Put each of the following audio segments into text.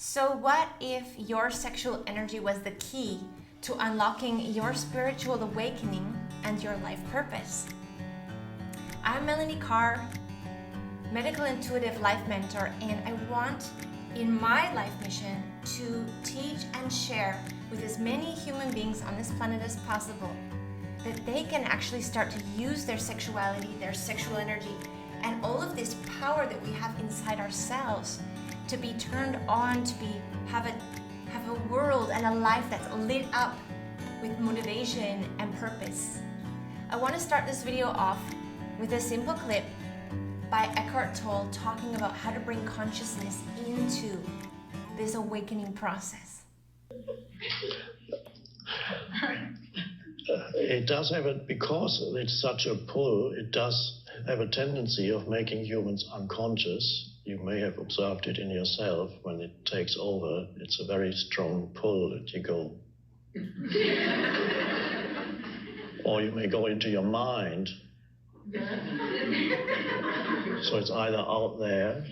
So what if your sexual energy was the key to unlocking your spiritual awakening and your life purpose? I'm Melanie Carr, medical intuitive life mentor, and I want in my life mission to teach and share with as many human beings on this planet as possible that they can actually start to use their sexuality, their sexual energy, and all of this power that we have inside ourselves to be turned on, to have a world and a life that's lit up with motivation and purpose. I want to start this video off with a simple clip by Eckhart Tolle talking about how to bring consciousness into this awakening process. It does have it, because it's such a pull, it does have a tendency of making humans unconscious. You may have observed it in yourself when it takes over. It's a very strong pull that you go. Or you may go into your mind. So it's either out there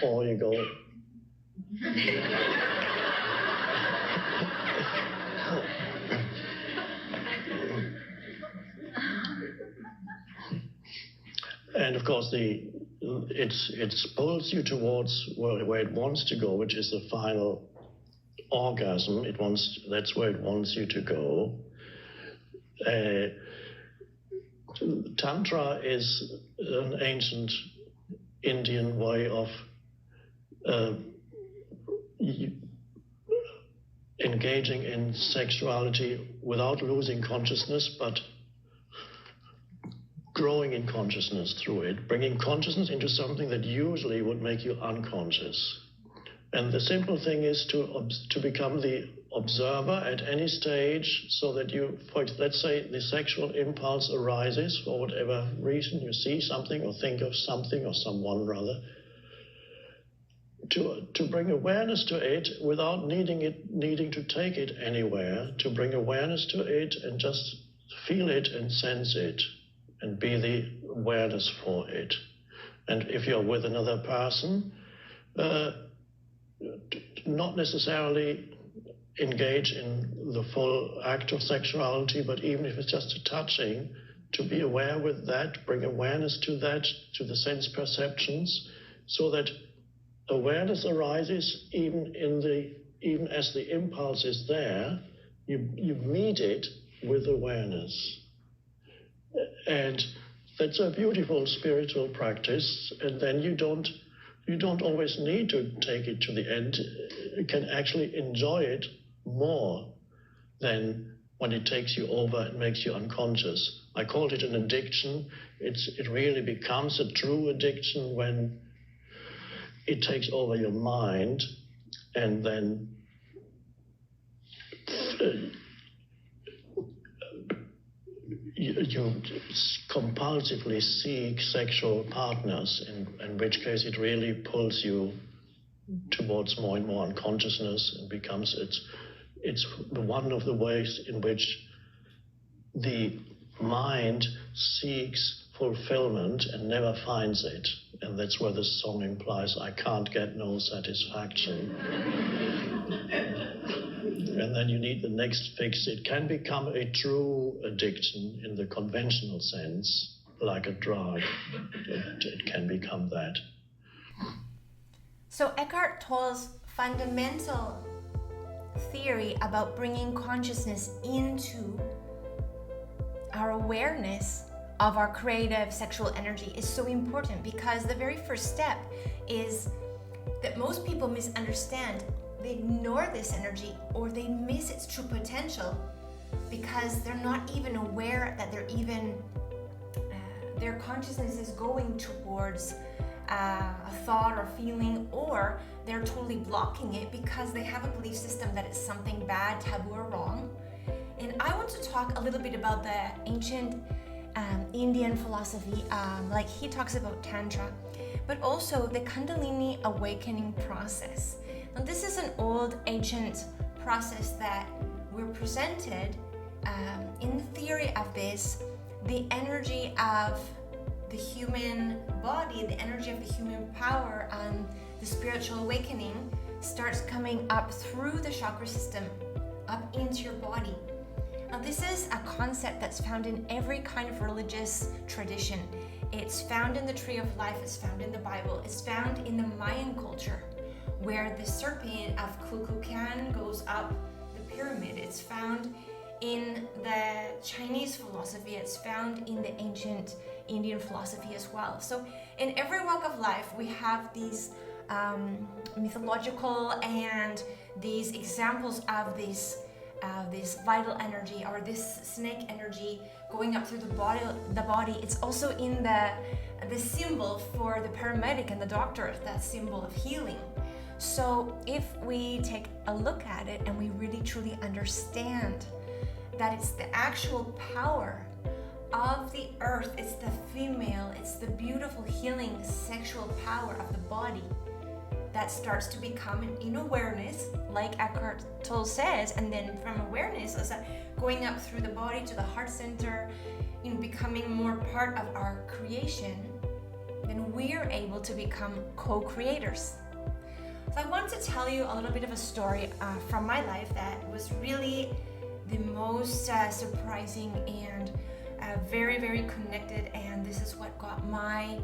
or you go. And of course, it pulls you towards where it wants to go, which is the final orgasm. That's where it wants you to go. Tantra is an ancient Indian way of engaging in sexuality without losing consciousness, but growing in consciousness through it, bringing consciousness into something that usually would make you unconscious. And the simple thing is to become the observer at any stage, so that you, let's say the sexual impulse arises for whatever reason, you see something or think of something or someone rather, to bring awareness to it without needing to take it anywhere, to bring awareness to it and just feel it and sense it and be the awareness for it. And if you're with another person, not necessarily engage in the full act of sexuality, but even if it's just a touching, to be aware with that, bring awareness to that, to the sense perceptions, so that awareness arises even as the impulse is there, you meet it with awareness. And that's a beautiful spiritual practice, and then you don't always need to take it to the end. You can actually enjoy it more than when it takes you over and makes you unconscious. I called it an addiction. It really becomes a true addiction when it takes over your mind, and then you compulsively seek sexual partners, in which case it really pulls you towards more and more unconsciousness, and becomes it's one of the ways in which the mind seeks fulfillment and never finds it. And that's where the song implies, I can't get no satisfaction. And then you need the next fix. It can become a true addiction in the conventional sense, like a drug. It can become that. So Eckhart Tolle's fundamental theory about bringing consciousness into our awareness of our creative sexual energy is so important, because the very first step is that most people misunderstand. They ignore this energy, or they miss its true potential because they're not even aware that they're even their consciousness is going towards a thought or feeling, or they're totally blocking it because they have a belief system that it's something bad, taboo, or wrong. And I want to talk a little bit about the ancient Indian philosophy, like he talks about Tantra, but also the Kundalini Awakening process. Now, this is an old ancient process that we're presented in the theory of this. The energy of the human body, the energy of the human power, the spiritual awakening starts coming up through the chakra system, up into your body. Now, this is a concept that's found in every kind of religious tradition. It's found in the Tree of Life, it's found in the Bible, it's found in the Mayan culture, where the serpent of Kukulkan goes up the pyramid. It's found in the Chinese philosophy, it's found in the ancient Indian philosophy as well. So in every walk of life, we have these mythological and these examples of this vital energy, or this snake energy going up through the body. It's also in the symbol for the paramedic and the doctor, that symbol of healing. So if we take a look at it and we really truly understand that it's the actual power of the earth, it's the female, it's the beautiful healing sexual power of the body that starts to become in awareness, like Eckhart Tolle says, and then from awareness, as going up through the body to the heart center, becoming more part of our creation, then we are able to become co-creators. So I want to tell you a little bit of a story from my life that was really the most surprising and very, very connected, and this is what got my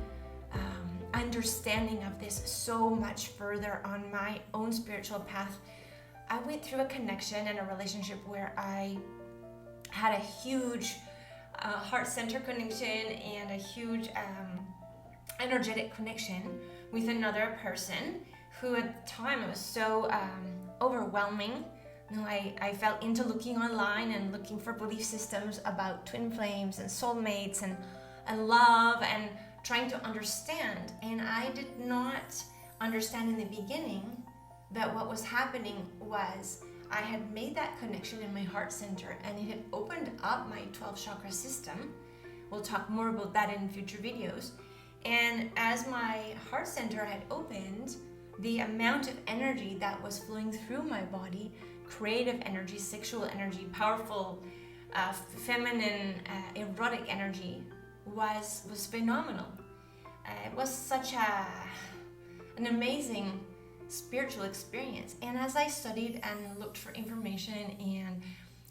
understanding of this so much further on my own spiritual path. I went through a connection and a relationship where I had a huge heart center connection and a huge energetic connection with another person who at the time was so overwhelming. I fell into looking online and looking for belief systems about twin flames and soulmates and love and trying to understand. And I did not understand in the beginning that what was happening was I had made that connection in my heart center, and it had opened up my 12 chakra system. We'll talk more about that in future videos. And as my heart center had opened, the amount of energy that was flowing through my body, creative energy, sexual energy, powerful, feminine, erotic energy, was phenomenal. It was such an amazing spiritual experience. And as I studied and looked for information and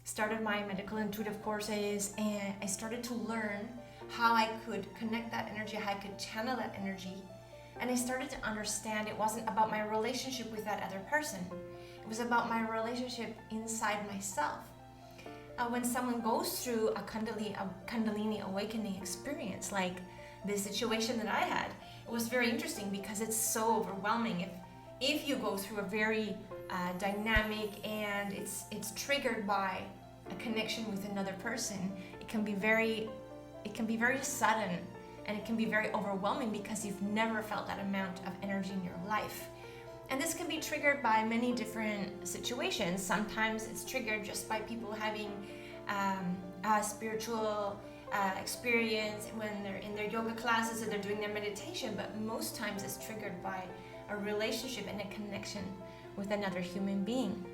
started my medical intuitive courses, and I started to learn how I could connect that energy, how I could channel that energy, and I started to understand it wasn't about my relationship with that other person. It was about my relationship inside myself. When someone goes through a Kundalini Awakening experience, like this situation that I had, it was very interesting because it's so overwhelming. If you go through a very dynamic and it's triggered by a connection with another person, it can be very sudden, and it can be very overwhelming because you've never felt that amount of energy in your life. And this can be triggered by many different situations. Sometimes it's triggered just by people having a spiritual experience when they're in their yoga classes or they're doing their meditation, but most times it's triggered by a relationship and a connection with another human being.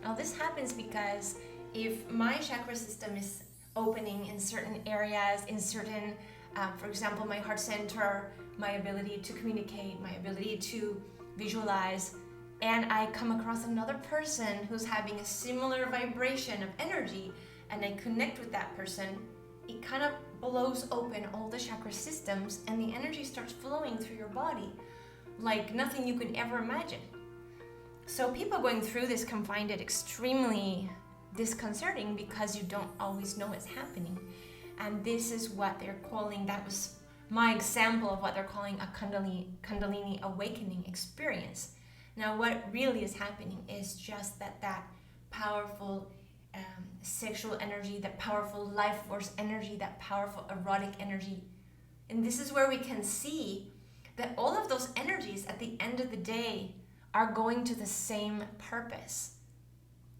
Now this happens because if my chakra system is opening in certain areas, in certain, for example, my heart center, my ability to communicate, my ability to visualize, and I come across another person who's having a similar vibration of energy, and I connect with that person, it kind of blows open all the chakra systems, and the energy starts flowing through your body like nothing you could ever imagine. So people going through this can find it extremely disconcerting because you don't always know what's happening. And this is what they're calling, that was my example of what they're calling a Kundalini Awakening experience. Now what really is happening is just that powerful sexual energy, that powerful life force energy, that powerful erotic energy. And this is where we can see that all of those energies at the end of the day are going to the same purpose.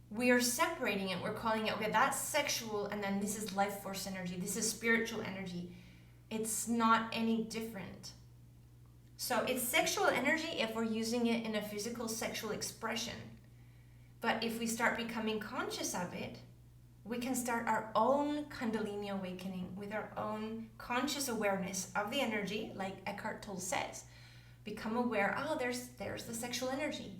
We are separating it. We're calling it, okay, that's sexual, and then this is life force energy. This is spiritual energy. It's not any different. So it's sexual energy if we're using it in a physical sexual expression. But if we start becoming conscious of it, we can start our own Kundalini awakening with our own conscious awareness of the energy, like Eckhart Tolle says. become aware, oh, there's the sexual energy.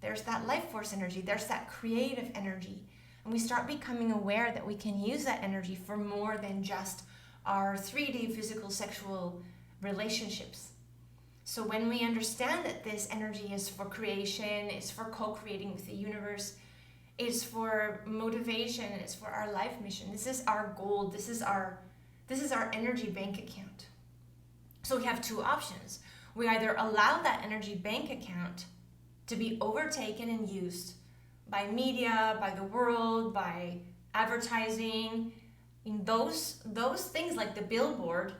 There's that life force energy. There's that creative energy. And we start becoming aware that we can use that energy for more than just our 3D physical sexual relationships. So when we understand that this energy is for creation, it's for co-creating with the universe, it's for motivation, it's for our life mission. This is our goal. This is our energy bank account. So we have two options. We either allow that energy bank account to be overtaken and used by media, by the world, by advertising, in those things like the billboard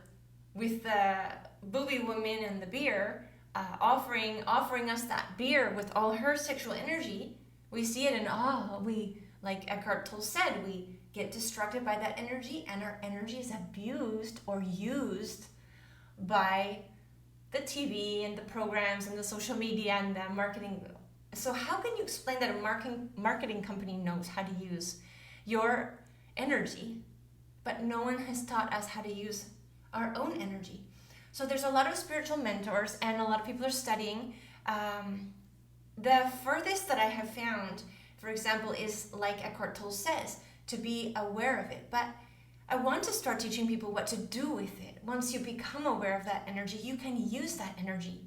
with the booby woman and the beer, offering us that beer with all her sexual energy. We see it and we, like Eckhart Tolle said, we get distracted by that energy, and our energy is abused or used by the TV and the programs and the social media and the marketing. So how can you explain that a marketing company knows how to use your energy, but no one has taught us how to use our own energy? So there's a lot of spiritual mentors and a lot of people are studying. The furthest that I have found, for example, is like Eckhart Tolle says, to be aware of it. But I want to start teaching people what to do with it. Once you become aware of that energy, you can use that energy.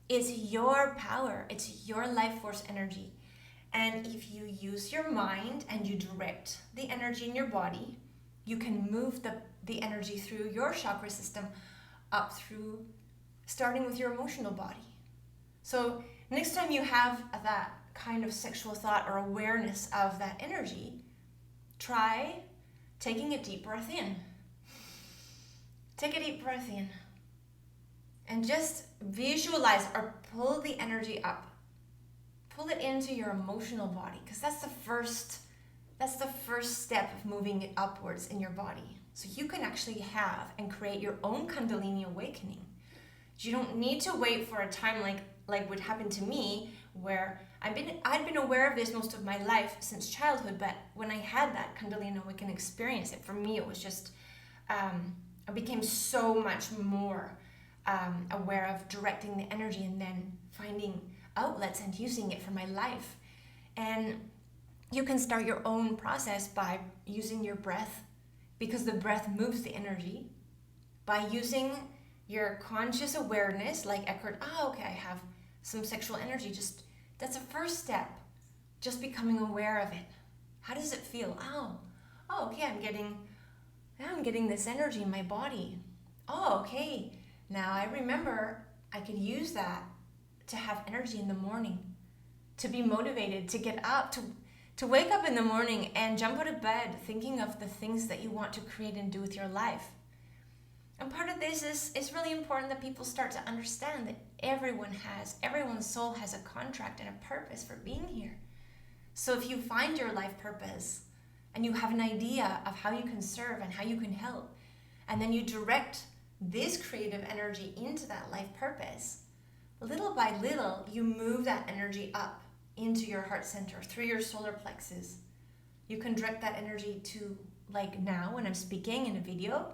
It's your power. It's your life force energy. And if you use your mind and you direct the energy in your body, you can move the energy through your chakra system up through, starting with your emotional body. So next time you have that kind of sexual thought or awareness of that energy, try taking a deep breath in. Take a deep breath in and just visualize or pull the energy up. Pull it into your emotional body, because that's the first step of moving it upwards in your body. So you can actually have and create your own Kundalini Awakening. You don't need to wait for a time like what happened to me, where I'd been aware of this most of my life since childhood, but when I had that Kundalini Awakening experience, for me it was just, I became so much more aware of directing the energy and then finding outlets and using it for my life. And you can start your own process by using your breath, because the breath moves the energy. By using your conscious awareness, like Eckhart, I have some sexual energy, that's a first step, just becoming aware of it. How does it feel? Okay, I'm getting this energy in my body. Okay, now I remember I could use that to have energy in the morning, to be motivated, to get up, to wake up in the morning and jump out of bed thinking of the things that you want to create and do with your life. And part of this is it's really important that people start to understand that everyone's soul has a contract and a purpose for being here. So if you find your life purpose and you have an idea of how you can serve and how you can help, and then you direct this creative energy into that life purpose, little by little, you move that energy up into your heart center, through your solar plexus. You can direct that energy to, like now when I'm speaking in a video,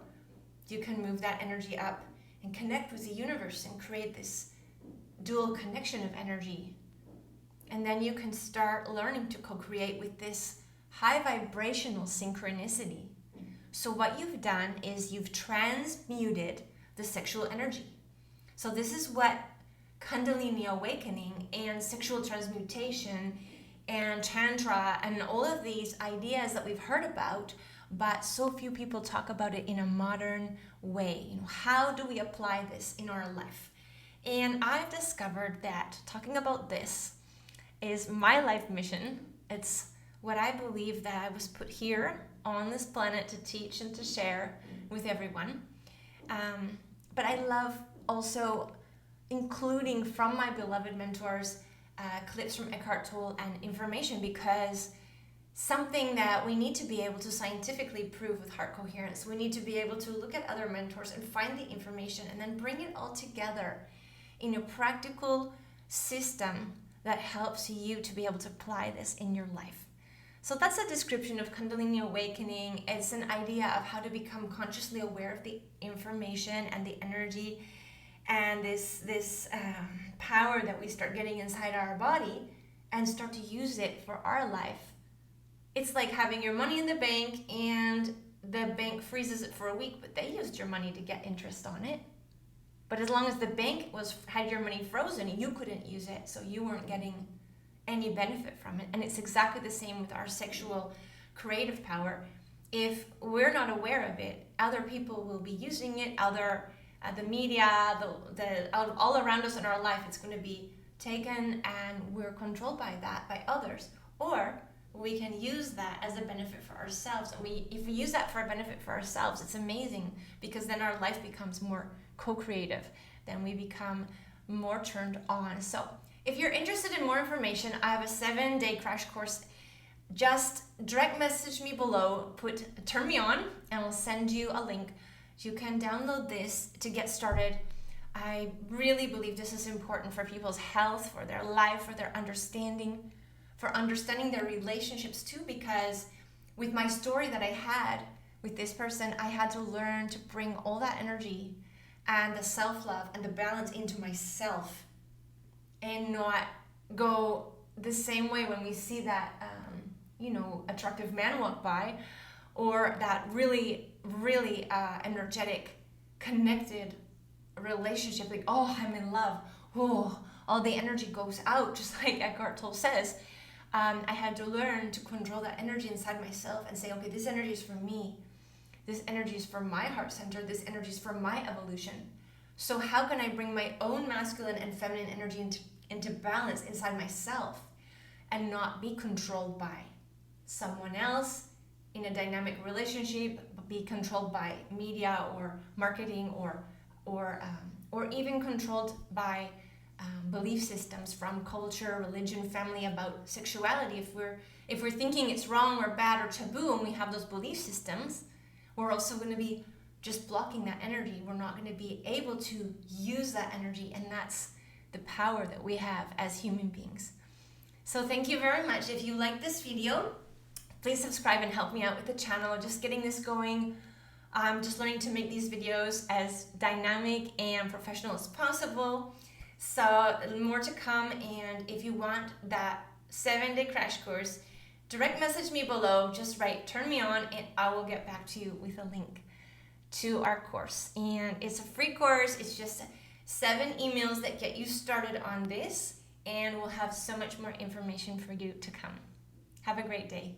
you can move that energy up and connect with the universe and create this dual connection of energy. And then you can start learning to co-create with this high vibrational synchronicity. So what you've done is you've transmuted the sexual energy. So this is what Kundalini Awakening and sexual transmutation and Tantra and all of these ideas that we've heard about, but so few people talk about it in a modern way. How do we apply this in our life? And I've discovered that talking about this is my life mission. It's what I believe that I was put here on this planet to teach and to share with everyone. But I love also including from my beloved mentors clips from Eckhart Tolle and information, because something that we need to be able to scientifically prove with heart coherence. We need to be able to look at other mentors and find the information and then bring it all together in a practical system that helps you to be able to apply this in your life. So that's a description of Kundalini Awakening. It's an idea of how to become consciously aware of the information and the energy and this power that we start getting inside our body and start to use it for our life. It's like having your money in the bank and the bank freezes it for a week, but they used your money to get interest on it. But as long as the bank had your money frozen, you couldn't use it, so you weren't getting any benefit from it. And it's exactly the same with our sexual creative power. If we're not aware of it, other people will be using it, the media, all around us in our life, it's going to be taken, and we're controlled by that, by others. Or we can use that as a benefit for ourselves. And if we use that for a benefit for ourselves, it's amazing, because then our life becomes more co-creative. Then we become more turned on. So if you're interested in more information, I have a 7-day crash course. Just direct message me below, turn me on, and I'll send you a link. You can download this to get started. I really believe this is important for people's health, for their life, for their understanding, for understanding their relationships too, because with my story that I had with this person, I had to learn to bring all that energy and the self-love and the balance into myself, and not go the same way when we see that attractive man walk by, or that really energetic, connected relationship, like, oh, I'm in love, oh, all the energy goes out, just like Eckhart Tolle says. I had to learn to control that energy inside myself and say, okay, this energy is for me. This energy is for my heart center. This energy is for my evolution. So how can I bring my own masculine and feminine energy into balance inside myself and not be controlled by someone else in a dynamic relationship, be controlled by media or marketing or even controlled by belief systems from culture, religion, family about sexuality. If we're thinking it's wrong or bad or taboo, and we have those belief systems, we're also going to be just blocking that energy. We're not going to be able to use that energy, and that's the power that we have as human beings. So thank you very much. If you like this video, please subscribe and help me out with the channel. Just getting this going. I'm just learning to make these videos as dynamic and professional as possible. So more to come, and if you want that 7-day crash course, direct message me below, just write turn me on, and I will get back to you with a link to our course. And it's a free course. It's just 7 emails that get you started on this, and we'll have so much more information for you to come. Have a great day.